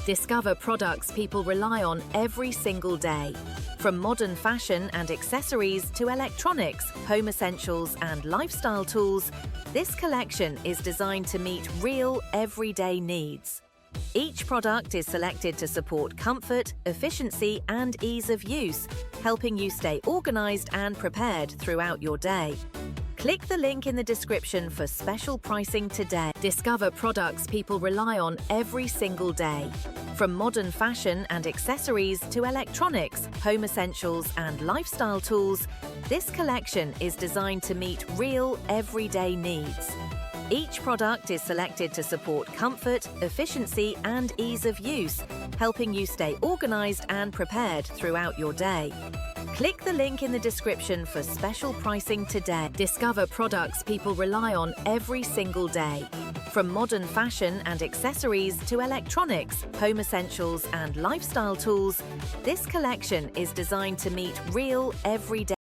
Discover products people rely on every single day. From modern fashion and accessories to electronics, home essentials and lifestyle tools, this collection is designed to meet real, everyday needs. Each product is selected to support comfort, efficiency and ease of use, helping you stay organized and prepared throughout your day. Click the link in the description for special pricing today. Discover products people rely on every single day. From modern fashion and accessories to electronics, home essentials and lifestyle tools, this collection is designed to meet real, everyday needs. Each product is selected to support comfort, efficiency and ease of use, helping you stay organized and prepared throughout your day. Click the link in the description for special pricing today. Discover products people rely on every single day. From modern fashion and accessories to electronics, home essentials and lifestyle tools, this collection is designed to meet real, everyday